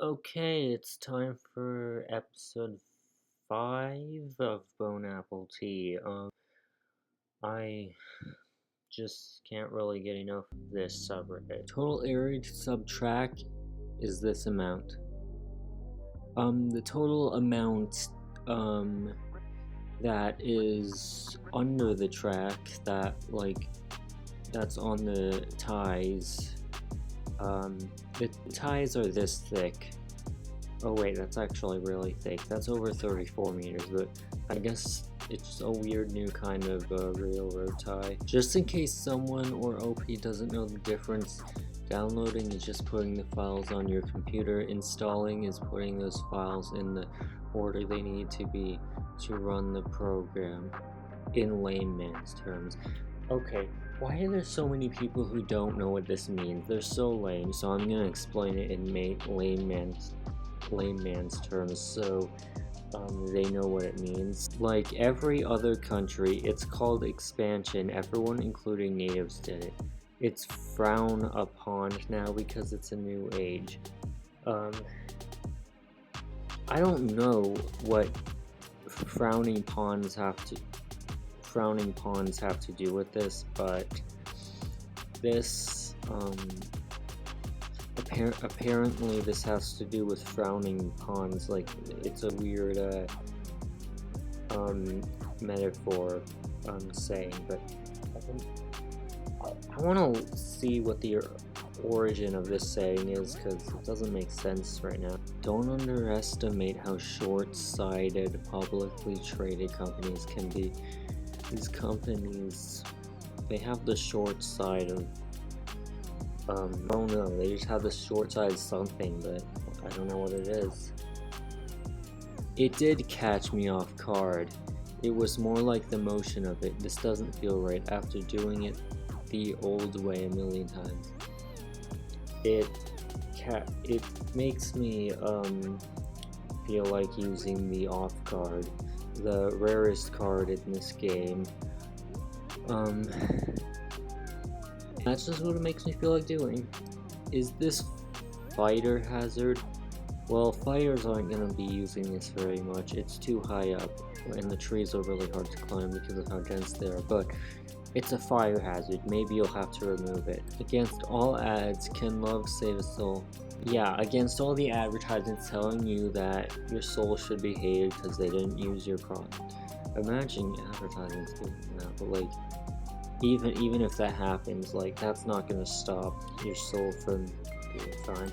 Okay, it's time for episode 5 of BoneAppleTea. I just can't really get enough of this subreddit. Total area to subtract is this amount. The total amount, that is under the track, that's on the ties. The ties are this thick. Oh wait, that's actually really thick. That's over 34 meters, but I guess it's a weird new kind of railroad tie. Just in case someone or OP doesn't know the difference, downloading is just putting the files on your computer. Installing is putting those files in the order they need to be to run the program, in layman's terms. Okay, why are there so many people who don't know what this means? They're so lame, so I'm gonna explain it in layman's terms so they know what it means. Like every other country, it's called expansion. Everyone, including natives, did it. It's frowned upon now because it's a new age. I don't know what frowning pawns have to do with this, but this apparently this has to do with frowning pawns. Like, it's a weird metaphor saying, but I want to see what the origin of this saying is, because it doesn't make sense right now. Don't underestimate how short-sighted publicly traded companies can be. These companies, they have the short side of I don't know, they just have the short side of something, but I don't know what it is. It did catch me off guard. It was more like the motion of it. This doesn't feel right after doing it the old way a million times. It makes me feel like using the off card, the rarest card in this game. That's just what it makes me feel like doing. Is this fighter hazard? Well, fighters aren't going to be using this very much. It's too high up, and the trees are really hard to climb because of how dense they are, but it's a fire hazard. Maybe you'll have to remove it. Against all ads, can love save a soul? Yeah, against all the advertisements telling you that your soul should be hated because they didn't use your product. Imagine advertisements doing that, but like, even if that happens, like, that's not gonna stop your soul from being fine.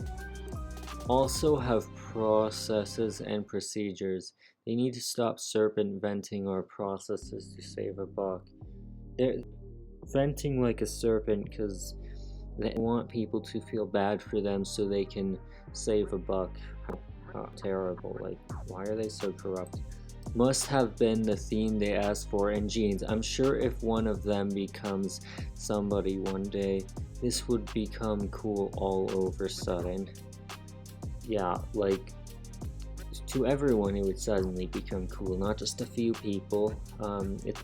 Also have processes and procedures. They need to stop circumventing our processes to save a buck. They're venting like a serpent because they want people to feel bad for them so they can save a buck. How terrible. Like, why are they so corrupt? Must have been the theme they asked for in jeans. I'm sure if one of them becomes somebody one day, this would become cool all over sudden. Yeah, like, to everyone it would suddenly become cool, not just a few people.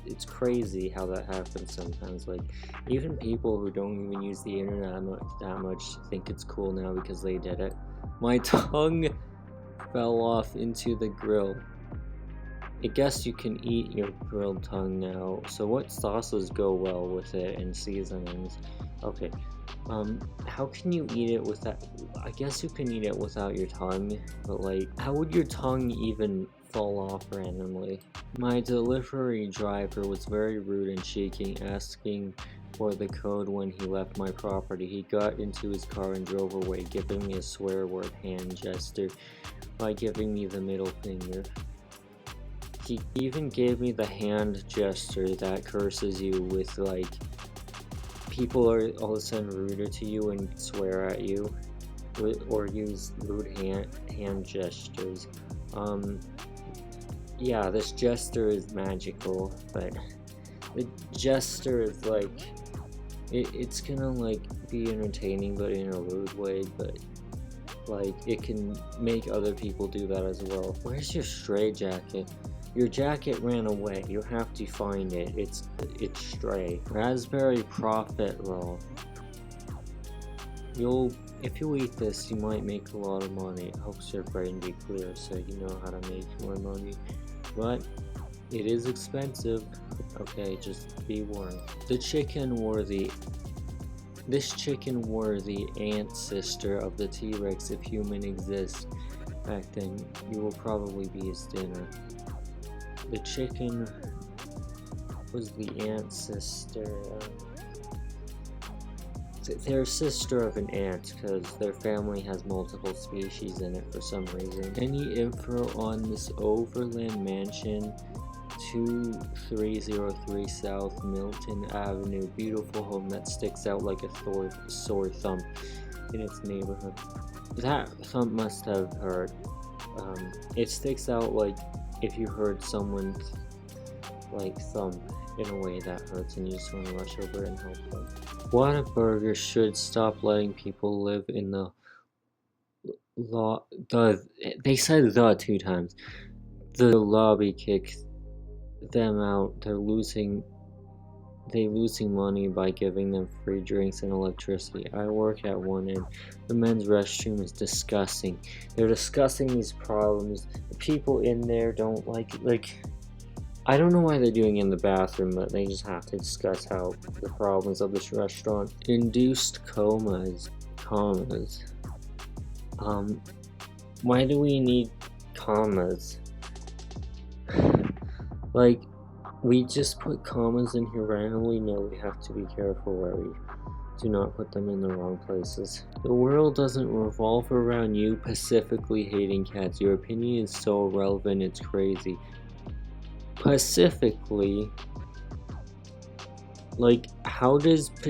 It's crazy how that happens sometimes. Like, even people who don't even use the internet that much think it's cool now because they did it. My tongue fell off into the grill. I guess you can eat your grilled tongue now. So what sauces go well with it and seasonings? Okay, how can you eat it without? I guess you can eat it without your tongue, but like, how would your tongue even fall off randomly? My delivery driver was very rude and cheeky, asking for the code when he left my property. He got into his car and drove away, giving me a swear word hand gesture by giving me the middle finger. He even gave me the hand gesture that curses you with, like, people are all of a sudden ruder to you and swear at you, or use rude hand gestures. Yeah, this gesture is magical, but the gesture is like, it's gonna like be entertaining, but in a rude way, but like, it can make other people do that as well. Where's your stray jacket? Your jacket ran away. You have to find it. It's stray. Raspberry profit roll. You'll If you eat this, you might make a lot of money. It helps your brain be clear so you know how to make more money. But it is expensive. Okay, just be warned. This chicken were the ancestor of the T-Rex if human exists. Back then, you will probably be his dinner. The chicken was the ancestor. They're sister of an ant because their family has multiple species in it for some reason. Any info on this Overland Mansion, 2303 South Milton Avenue, beautiful home that sticks out like a sore thumb in its neighborhood. That thump must have hurt. It sticks out like if you heard someone like thump in a way that hurts and you just want to rush over and help them. Whataburger should stop letting people live in the law. They said the 2 times. The lobby kicks them out. They're losing money by giving them free drinks and electricity. I work at one and the men's restroom is disgusting. They're discussing these problems. The people in there don't like I don't know why they're doing it in the bathroom, but they just have to discuss how the problems of this restaurant. Induced commas. Why do we need commas? Like, we just put commas in here randomly? No, we have to be careful where we do not put them in the wrong places. The world doesn't revolve around you pacifically hating cats. Your opinion is so irrelevant, it's crazy. Pacifically, like, how does the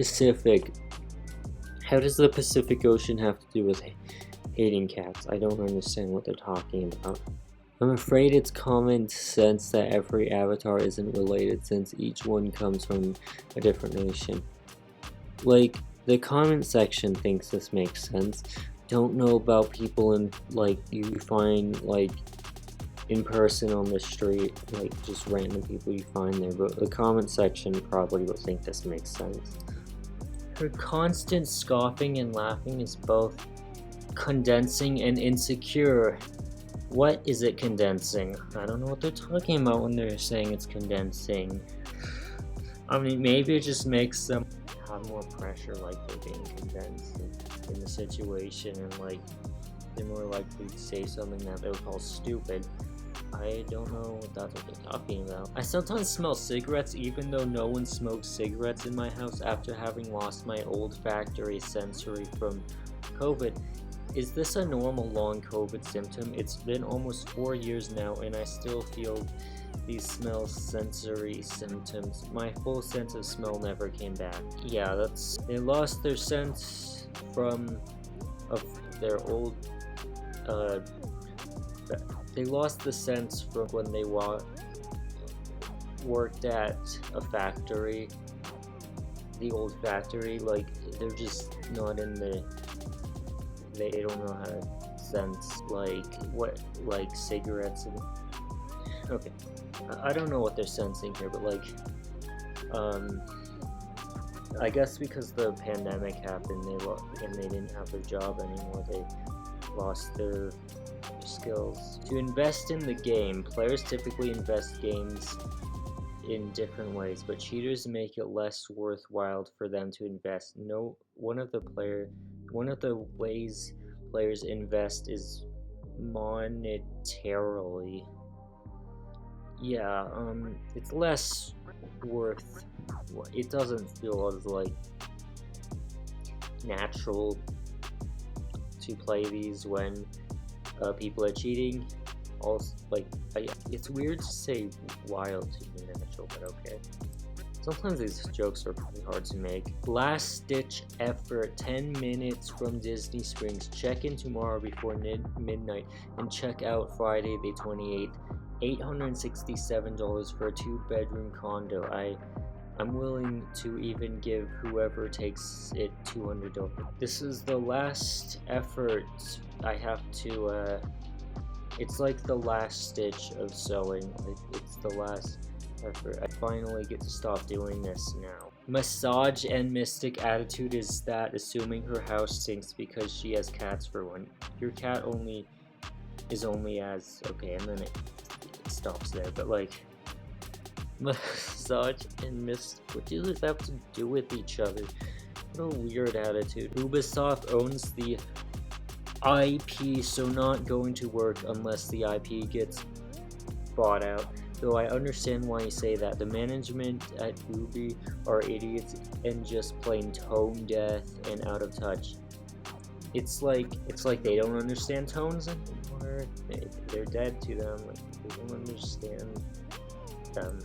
Pacific Ocean have to do with hating cats? I don't understand what they're talking about. I'm afraid it's common sense that every avatar isn't related since each one comes from a different nation. Like, the comment section thinks this makes sense. Don't know about people in, like, you find, like, in person on the street, like just random people you find there, but the comment section probably will think this makes sense. Her constant scoffing and laughing is both condensing and insecure. What is it condensing? I don't know what they're talking about when they're saying it's condensing. I mean, maybe it just makes them have more pressure, like they're being condensed in the situation, and like they're more likely to say something that they would call stupid. I don't know what that's what they're talking about. I sometimes smell cigarettes even though no one smokes cigarettes in my house after having lost my olfactory sensory from COVID. Is this a normal long COVID symptom? It's been almost 4 years now and I still feel these smell sensory symptoms. My full sense of smell never came back. Yeah, they lost their sense of their old they lost the sense from when they worked at a factory, the old factory. Like, they're just not in they don't know how to sense like cigarettes and okay. I don't know what they're sensing here, but like I guess because the pandemic happened, they didn't have their job anymore. They lost their skills. To invest in the game, players typically invest games in different ways, but cheaters make it less worthwhile for them to invest. One of the ways players invest is monetarily. Yeah, it's less worth. It doesn't feel as like natural to play these when people are cheating. Also, like, it's weird to say wild to be natural, but okay. Sometimes these jokes are pretty hard to make. Last ditch effort, 10 minutes from Disney Springs. Check in tomorrow before midnight and check out Friday the 28th. $867 for a 2-bedroom condo. I'm willing to even give whoever takes it $200. This is the last effort I have to, it's like the last stitch of sewing. It's the last effort. I finally get to stop doing this now. Massage and mystic attitude is that assuming her house stinks because she has cats for one. Your cat is only as okay, and then it stops there. But like, massage and mystic, what do these have to do with each other? What a weird attitude. Ubisoft owns the IP, so not going to work unless the IP gets bought out. Though I understand why you say that. The management at Ubi are idiots and just plain tone deaf and out of touch. It's like they don't understand tones anymore. They're dead to them. Like, they don't understand them.